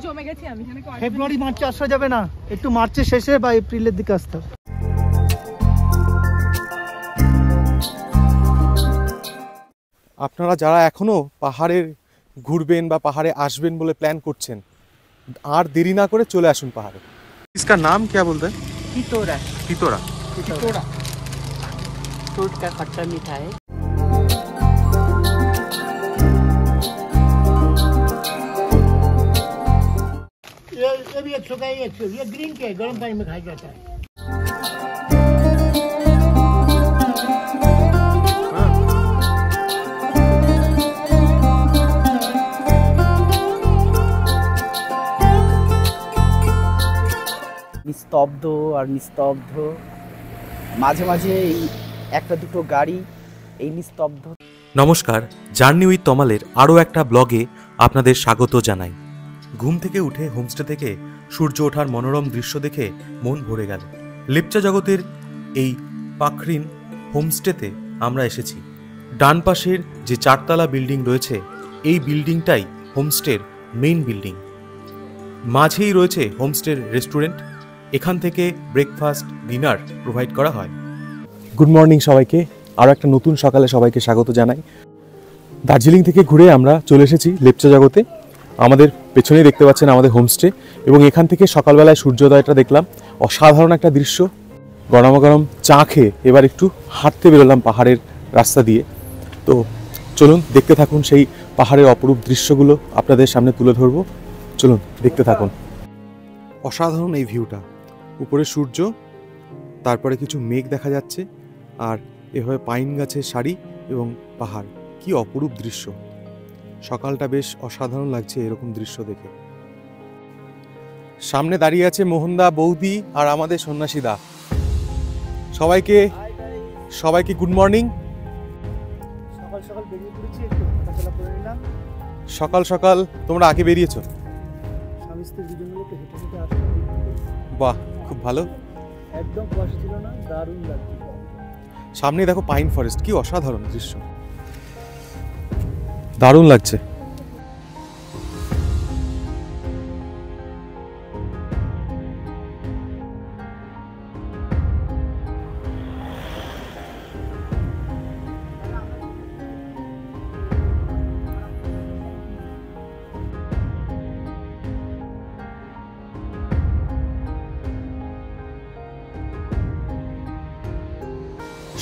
জমে গেছি আমি। ফেব্রুয়ারি মার্চে আসা যাবে না, একটু মার্চের শেষে বা এপ্রিলের দিকে আসতে হবে। আপনারা যারা এখনো পাহাড়ে ঘুরবেন বা পাহাড়ে আসবেন বলে প্ল্যান করছেন, আর দেরি না করে চলে আসুন পাহাড়ে। इसका नाम क्या बोलते हैं? टिटोरा। टिटोरा। टिटोरा फ्रूट का खट्टा मीठा है। ये भी 100 का, ये 100। ये ग्रीन के गर्म पानी में खाया जाता है। নিস্তব্ধ আর নিস্তব্ধ, মাঝে মাঝে এই একটা দুটো গাড়ি, এই নিস্তব্ধ। নমস্কার, জার্নি উইথ তমালের আরও একটা ব্লগে আপনাদের স্বাগত জানাই। ঘুম থেকে উঠে হোমস্টে থেকে সূর্য ওঠার মনোরম দৃশ্য দেখে মন ভরে গেল। লেপচা জগতের এই পাখরিন হোমস্টেতে আমরা এসেছি। ডান পাশের যে 4তলা বিল্ডিং রয়েছে, এই বিল্ডিংটাই হোমস্টের মেইন বিল্ডিং। মাঝেই রয়েছে হোমস্টের রেস্টুরেন্ট, এখান থেকে ব্রেকফাস্ট ডিনার প্রোভাইড করা হয়। গুড মর্নিং সবাইকে, আরও একটা নতুন সকালে সবাইকে স্বাগত জানাই। দার্জিলিং থেকে ঘুরে আমরা চলে এসেছি লেপচা জগতে। আমাদের পেছনেই দেখতে পাচ্ছেন আমাদের হোমস্টে, এবং এখান থেকে সকালবেলায় সূর্যোদয়টা দেখলাম। অসাধারণ একটা দৃশ্য। গরমা গরম চা খেয়ে এবার একটু হাঁটতে বেরোলাম পাহাড়ের রাস্তা দিয়ে। তো চলুন দেখতে থাকুন সেই পাহাড়ের অপরূপ দৃশ্যগুলো আপনাদের সামনে তুলে ধরবো। চলুন দেখতে থাকুন। অসাধারণ এই ভিউটা, উপরে সূর্য, তারপরে কিছু মেঘ দেখা যাচ্ছে, আর এভাবে পাইন গাছের সারি এবং পাহাড়। কি অপরূপ দৃশ্য। সকালটা বেশ অসাধারণ লাগছে এরকম দৃশ্য দেখে। সামনে দাঁড়িয়ে আছে মোহনদা, বৌদি আর আমাদের সন্ন্যাসীদা। সবাইকে গুড মর্নিং। সকাল সকাল বেরিয়ে পড়েছি, একটু হাঁটাচলা করে নিলাম। সকাল সকাল তোমরা আগে বেরিয়েছো? স্বামী স্ত্রী দুজন মিলে একটু হেঁটে হেঁটে আসলাম। বাহ, খুব ভালো। একদম কুয়াশা ছিল না, দারুণ লাগছে। সামনে দেখো পাইন ফরেস্ট, কি অসাধারণ দৃশ্য, দারুণ লাগছে।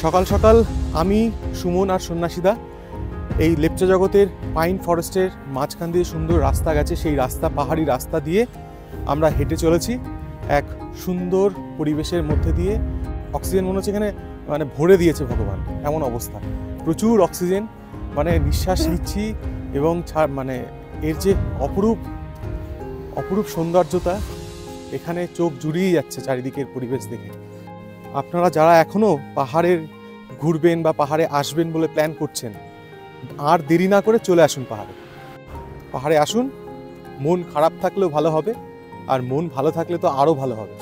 সকাল সকাল আমি, সুমন আর সন্ন্যাসীদা এই লেপচা জগতের পাইন ফরেস্টের মাঝখান দিয়ে সুন্দর রাস্তা গেছে, সেই রাস্তা, পাহাড়ি রাস্তা দিয়ে আমরা হেঁটে চলেছি এক সুন্দর পরিবেশের মধ্যে দিয়ে। অক্সিজেন মনে হচ্ছে এখানে মানে ভরে দিয়েছে ভগবান, এমন অবস্থা। প্রচুর অক্সিজেন, মানে নিঃশ্বাস নিচ্ছি, এবং মানে এর যে অপরূপ সৌন্দর্যতা, এখানে চোখ জুড়িয়ে যাচ্ছে চারিদিকের পরিবেশ দেখে। আপনারা যারা এখনো পাহাড়ের ঘুরবেন বা পাহাড়ে আসবেন বলে প্ল্যান করছেন, আর দেরি না করে চলে আসুন পাহাড়ে আসুন। মন খারাপ থাকলেও ভালো হবে, আর মন ভালো থাকলে তো আরও ভালো হবে।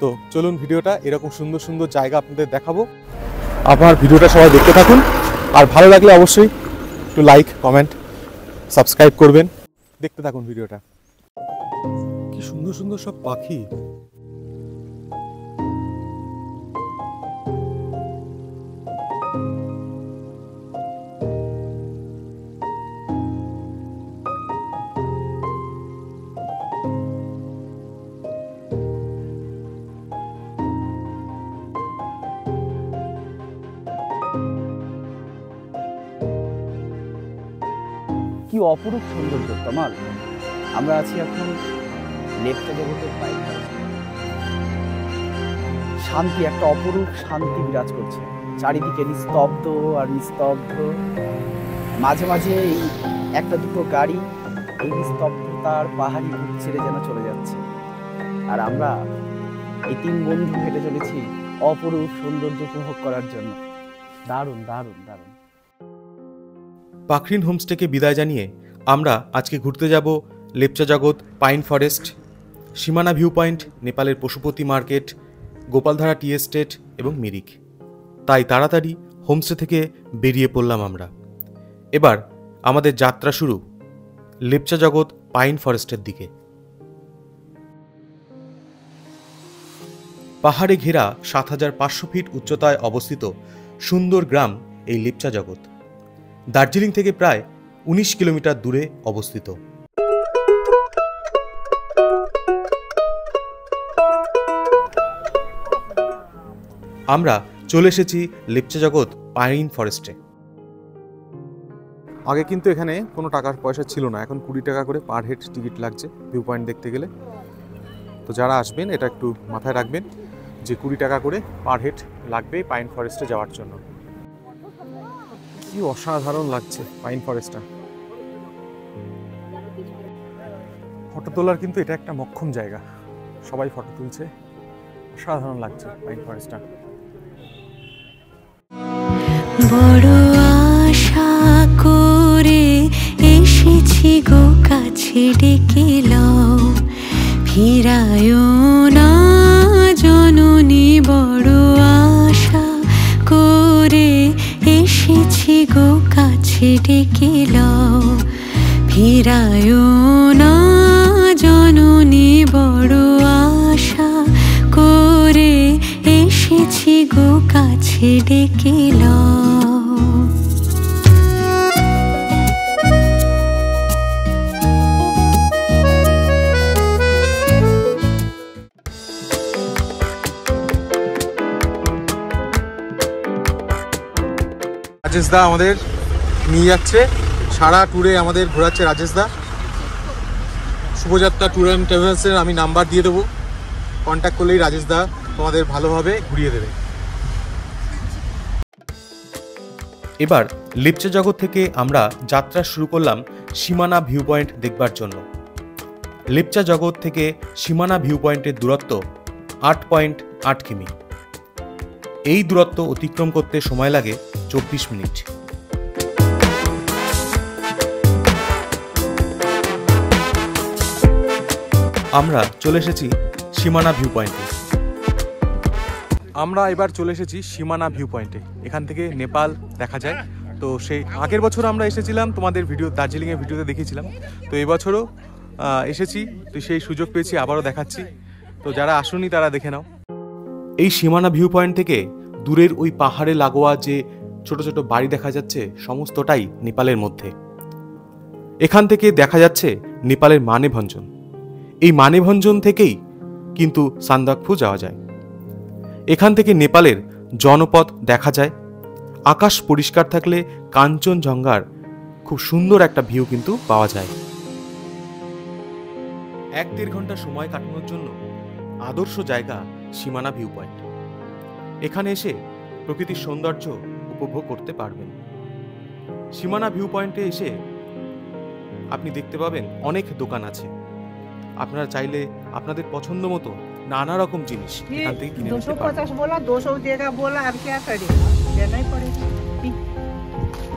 তো চলুন, ভিডিওটা এরকম সুন্দর সুন্দর জায়গা আপনাদের দেখাবো। আপনার ভিডিওটা সবাই দেখতে থাকুন, আর ভালো লাগলে অবশ্যই একটু লাইক, কমেন্ট, সাবস্ক্রাইব করবেন। দেখতে থাকুন ভিডিওটা। কি সুন্দর সুন্দর সব পাখি। কি অপরূপ সৌন্দর্য তমাল। আমরা আছি এখন লেপচা জগতের পাইন ফরেস্টে। শান্তি, একটা অপরূপ শান্তি বিরাজ করছে চারিদিকে, নিস্তব্ধ আর নিস্তব্ধ। মাঝে মাঝে এই একটা দুটো গাড়ি এই নিস্তব্ধতার পাহাড়ি বুক ছেড়ে যেন চলে যাচ্ছে, আর আমরা এই 3 বন্ধু হেঁটে চলেছি অপরূপ সৌন্দর্য উপভোগ করার জন্য। দারুণ দারুণ দারুণ। পাখরিন হোমস্টেকে বিদায় জানিয়ে আমরা আজকে ঘুরতে যাব লেপচা জগৎ পাইন ফরেস্ট, সীমানা ভিউ পয়েন্ট, নেপালের Pashupati market, Gopaldhara tea estate এবং মিরিক। তাই তাড়াতাড়ি হোমস্টে থেকে বেরিয়ে পড়লাম আমরা। এবার আমাদের যাত্রা শুরু লেপচা জগৎ পাইন ফরেস্টের দিকে। পাহাড়ে ঘেরা ৭৫০০ ফিট উচ্চতায় অবস্থিত সুন্দর গ্রাম এই লেপচা জগৎ। দার্জিলিং থেকে প্রায় ১৯ কিলোমিটার দূরে অবস্থিত। আমরা চলে এসেছি লেপচা জগৎ পাইন ফরেস্টে। আগে কিন্তু এখানে কোনো টাকার পয়সা ছিল না, এখন 20 টাকা করে পার হেড টিকিট লাগছে ভিউ পয়েন্ট দেখতে গেলে। তো যারা আসবেন এটা একটু মাথায় রাখবেন যে 20 টাকা করে পার হেড লাগবে পাইন ফরেস্টে যাওয়ার জন্য। কি অসাধারণ লাগছে পাইন ফরেস্টটা। ফটো তোলার কিন্তু এটা একটা মক্ষম জায়গা, সবাই ফটো তুলছে, অসাধারণ লাগছে পাইন ফরেস্টটা। বড় আশা করে এসেছি গো কাছে ডেকে লও, ফিরায় না জননী। বড় আশা করে এসেছি গো কাছে ডেকে লও, ফিরায় না জননী। বড় আশা করে এসেছি গো কাছে ডেকে লও। রাজেশ দা আমাদের নিয়ে যাচ্ছে, সারা ট্যুরে আমাদের ঘোরাচ্ছে রাজেশ দা। শুভযাত্রা ট্যুর অ্যান্ড ট্রাভেলসের আমি নাম্বার দিয়ে দেবো, কন্ট্যাক্ট করলেই রাজেশ দা তোমাদের ভালোভাবে ঘুরিয়ে দেবে। এবার লেপচা জগৎ থেকে আমরা যাত্রা শুরু করলাম সীমানা ভিউ পয়েন্ট দেখবার জন্য। লেপচা জগৎ থেকে সীমানা ভিউ পয়েন্টের দূরত্ব ৮.৮ কিমি। এই দূরত্ব অতিক্রম করতে সময় লাগে ২৪ মিনিট। আমরা চলে এসেছি সীমানা ভিউ পয়েন্টে। আমরা এবার চলে এসেছি সীমানা ভিউ পয়েন্টে। এখান থেকে নেপাল দেখা যায়। তো সেই আগের বছর আমরা এসেছিলাম, তোমাদের ভিডিও দার্জিলিংয়ের ভিডিওতে দেখিয়েছিলাম। তো এবছরও এসেছি, তো সেই সুযোগ পেয়েছি, আবারও দেখাচ্ছি। তো যারা আসুনি তারা দেখে নাও। এই সীমানা ভিউ পয়েন্ট থেকে দূরের ওই পাহাড়ে লাগোয়া যে ছোট ছোট বাড়ি দেখা যাচ্ছে, সমস্তটাই নেপালের মধ্যে। এখান থেকে দেখা যাচ্ছে নেপালের মানেভঞ্জন। এই মানেভঞ্জন থেকেই কিন্তু সান্দাকফু যাওয়া যায়। এখান থেকে নেপালের জনপদ দেখা যায়। আকাশ পরিষ্কার থাকলে কাঞ্চনজঙ্ঘার খুব সুন্দর একটা ভিউ কিন্তু পাওয়া যায়। ১-১.৫ ঘন্টা সময় কাটানোর জন্য আদর্শ জায়গা সীমানা ভিউ পয়েন্ট। এখানে এসে প্রকৃতির সৌন্দর্য উপভোগ করতে পারবেন। সীমানা ভিউ পয়েন্টে এসে আপনি দেখতে পাবেন অনেক দোকান আছে। আপনারা চাইলে আপনাদের পছন্দ মতো নানা রকম জিনিস এখান থেকে কিনে নিতে পারবেন। 250 बोला 200 देगा बोला, अब क्या करें, देना ही पड़ेगा।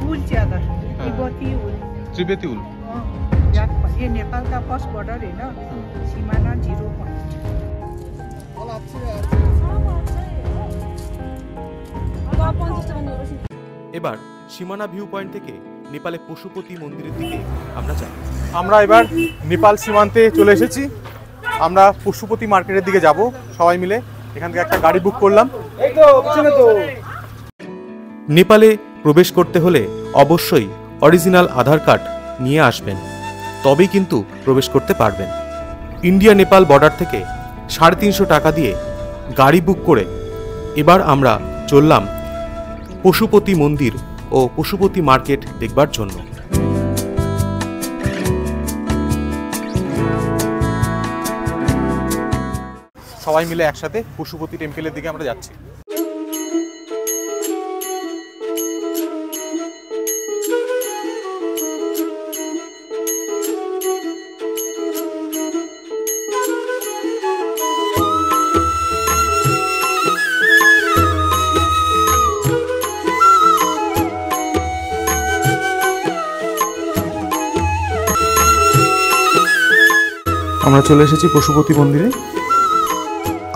उल ज्यादा तिब्बती उल, त्रिबेती उल। ये नेपाल का फर्स्ट बॉर्डर है ना, सीमाना 0 पॉइंट। এবার সীমানা ভিউ পয়েন্ট থেকে নেপালে পশুপতি মন্দিরের দিকে আমরা যাই। আমরা এবার নেপাল সীমান্তে চলে এসেছি। আমরা পশুপতি মার্কেটের দিকে যাব সবাই মিলে। এখান থেকে একটা গাড়ি বুক করলাম। নেপালে প্রবেশ করতে হলে অবশ্যই অরিজিনাল আধার কার্ড নিয়ে আসবেন, তবেই কিন্তু প্রবেশ করতে পারবেন। ইন্ডিয়া নেপাল বর্ডার থেকে ৩৫০ টাকা দিয়ে গাড়ি বুক করে এবার আমরা চললাম পশুপতি মন্দির ও পশুপতি মার্কেট দেখবার জন্য। সবাই মিলে একসাথে পশুপতি টেম্পলের দিকে আমরা যাচ্ছি। আমরা চলে এসেছি পশুপতি মন্দিরে।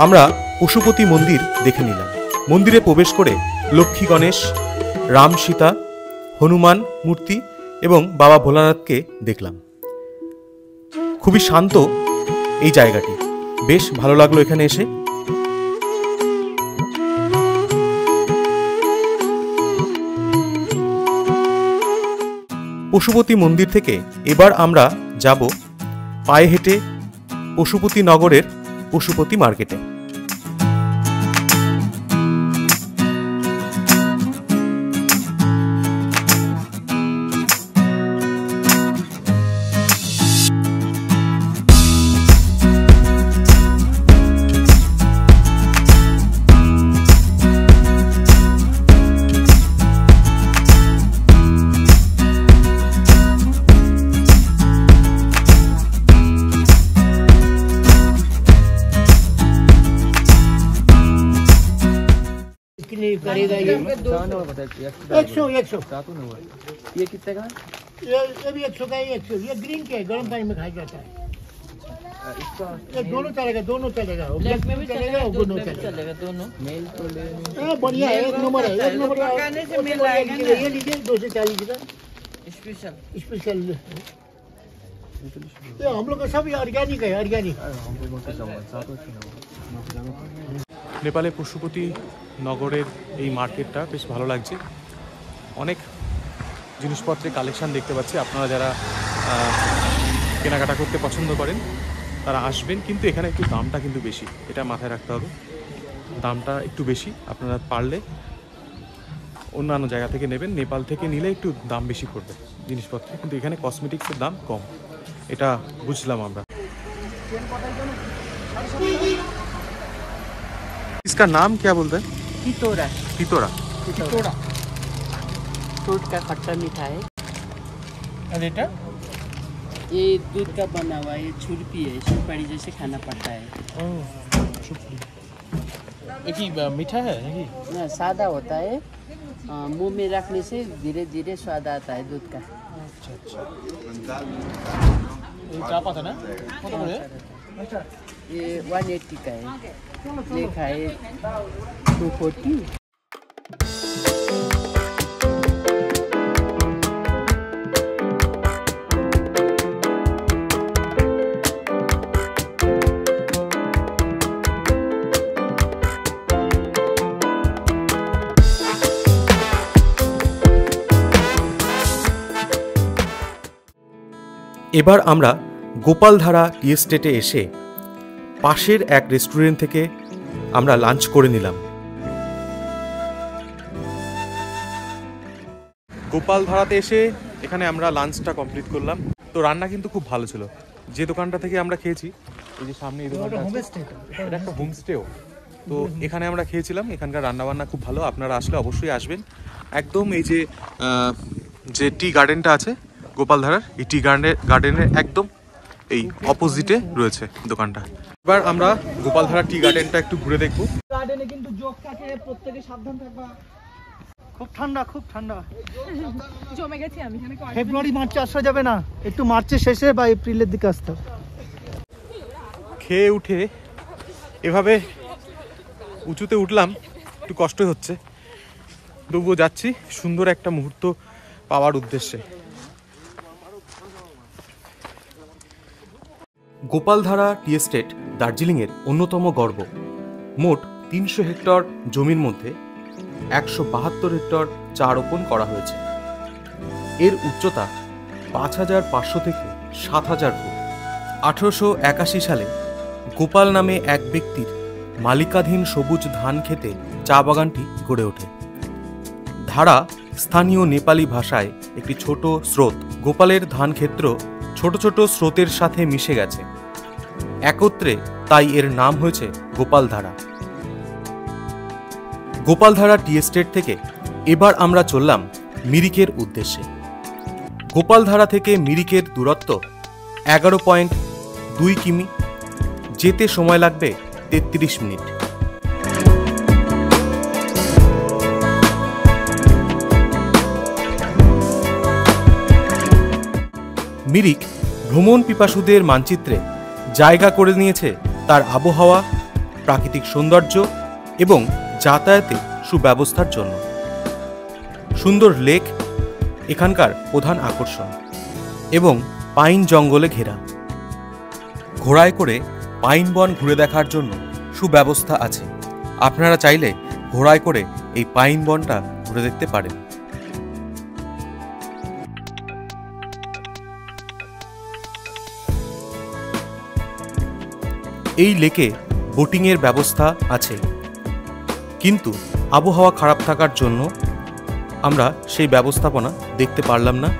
আমরা পশুপতি মন্দির দেখে নিলাম। মন্দিরে প্রবেশ করে লক্ষ্মী গণেশ, রাম সীতা, হনুমান মূর্তি এবং বাবা ভোলানাথকে দেখলাম। খুবই শান্ত এই জায়গাটি, বেশ ভালো লাগলো এখানে এসে। পশুপতি মন্দির থেকে এবার আমরা যাব পায়ে হেঁটে পশুপতি নগরের পশুপতি মার্কেটে। कितनी करेगा ये? 100 ये कितने का है? ये भी 100 का है, 100। ये ग्रीन के गर्म पानी में खाया जाता है। ये दोनों चलेगा, दोनों चलेगा। ब्लैक में भी चलेगा, दोनों चलेगा। दोनों मेल तो ले बढ़िया है, एक नंबर है, एक नंबर। पकाने से मिल जाएगा ना। ये लीजिए 240 का स्पेशल। स्पेशल। ये हम लोग का सब ऑर्गेनिक है, ऑर्गेनिक। নেপালে পশুপতি নগরের এই মার্কেটটা বেশ ভালো লাগছে। অনেক জিনিসপত্রের কালেকশন দেখতে পাচ্ছি। আপনারা যারা কেনাকাটা করতে পছন্দ করেন তারা আসবেন, কিন্তু এখানে একটু দামটা কিন্তু বেশি, এটা মাথায় রাখতে হবে। দামটা একটু বেশি, আপনারা পারলে অন্যান্য জায়গা থেকে নেবেন। নেপাল থেকে নিলে একটু দাম বেশি পড়বে জিনিসপত্র, কিন্তু এখানে কসমেটিক্সের দাম কম, এটা বুঝলাম আমরা। इसका नाम क्या बोलते हैं? कितोरा। पितोरा। कितोरा फ्रूट का खट्टा मीठा है। रेटा ये दूध का बना हुआ है, ये छुरपी है, सुपारी जैसे खाना पड़ता है। एक ही मीठा है ना सादा होता है, मुंह में रखने से धीरे धीरे स्वाद आता है दूध का। क्या पता ना ये 180 का है, देखा है 240। এবার আমরা গোপালধারা টি এস্টেটে এসে পাশের এক রেস্টুরেন্ট থেকে আমরা লাঞ্চ করে নিলাম। গোপালধারাতে এসে এখানে আমরা লাঞ্চটা কমপ্লিট করলাম। তো রান্না কিন্তু খুব ভালো ছিল। যে দোকানটা থেকে আমরা খেয়েছি, এই যে সামনে এই দোকানটা আছে, এটা একটা হোমস্টেও। তো এখানে আমরা খেয়েছিলাম, এখানকার রান্নাবান্না খুব ভালো। আপনারা আসলে অবশ্যই আসবেন। একদম এই যে টি গার্ডেনটা আছে গোপালধারার, এই টি গার্ডেনের একদম এই অপোজিটে রয়েছে দোকানটা। এবার আমরা গোপালধারা টি গার্ডেনটা একটু ঘুরে দেখবো। গার্ডেনে কিন্তু যোগ থাকে, প্রত্যেকে সাবধান থাকবা। খুব ঠান্ডা, খুব ঠান্ডা জমে গেছি আমি। ফেব্রুয়ারি মার্চে আসা যাবে না, একটু মার্চের শেষে বা এপ্রিলের দিকে আসতে হবে। খেয়ে উঠে এভাবে উঁচুতে উঠলাম, একটু কষ্ট হচ্ছে, তবুও যাচ্ছি সুন্দর একটা মুহূর্ত পাওয়ার উদ্দেশ্যে। গোপালধারা টি এস্টেট দার্জিলিংয়ের অন্যতম গর্ব। মোট 300 হেক্টর জমির মধ্যে 172 হেক্টর চা রোপণ করা হয়েছে। এর উচ্চতা 5500 থেকে 7000 ফুট। 1881 সালে গোপাল নামে এক ব্যক্তির মালিকাধীন সবুজ ধান খেতে চা বাগানটি গড়ে ওঠে। ধারা স্থানীয় নেপালি ভাষায় একটি ছোট স্রোত। গোপালের ধান ক্ষেত্র ছোট ছোট স্রোতের সাথে মিশে গেছে একত্রে, তাই এর নাম হয়েছে গোপালধারা। গোপালধারা টি এস্টেট থেকে এবার আমরা চললাম মিরিকের উদ্দেশ্যে। গোপালধারা থেকে মিরিকের দূরত্ব 11.2 কিমি। যেতে সময় লাগবে 33 মিনিট। মিরিক ভ্রমণ পিপাসুদের মানচিত্রে জায়গা করে নিয়েছে তার আবহাওয়া, প্রাকৃতিক সৌন্দর্য এবং যাতায়াতে সুব্যবস্থার জন্য। সুন্দর লেক এখানকার প্রধান আকর্ষণ এবং পাইন জঙ্গলে ঘেরা। ঘোড়ায় করে পাইন বন ঘুরে দেখার জন্য সুব্যবস্থা আছে। আপনারা চাইলে ঘোড়ায় করে এই পাইন বনটা ঘুরে দেখতে পারেন। এই লেকে বোটিংয়ের ব্যবস্থা আছে, কিন্তু আবহাওয়া খারাপ থাকার জন্য আমরা সেই ব্যবস্থাপনা দেখতে পারলাম না।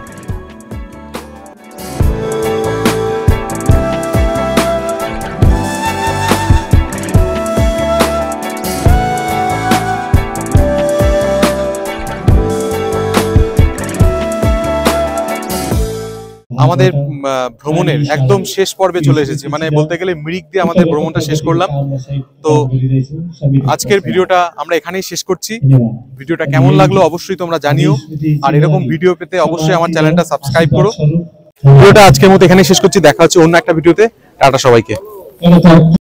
আমাদের ভ্রমণের একদম শেষ পর্বে চলে এসেছি, মানে বলতে গেলে মিরিক দিয়ে আমাদের ভ্রমণটা শেষ করলাম। তো আজকের ভিডিওটা আমরা এখানেই শেষ করছি। ভিডিওটা কেমন লাগলো অবশ্যই তোমরা জানিও, আর এরকম ভিডিও পেতে অবশ্যই আমার চ্যানেলটা সাবস্ক্রাইব করো। ভিডিওটা আজকের মতো এখানেই শেষ করছি, দেখা হচ্ছে অন্য একটা ভিডিওতে। টাটা সবাইকে।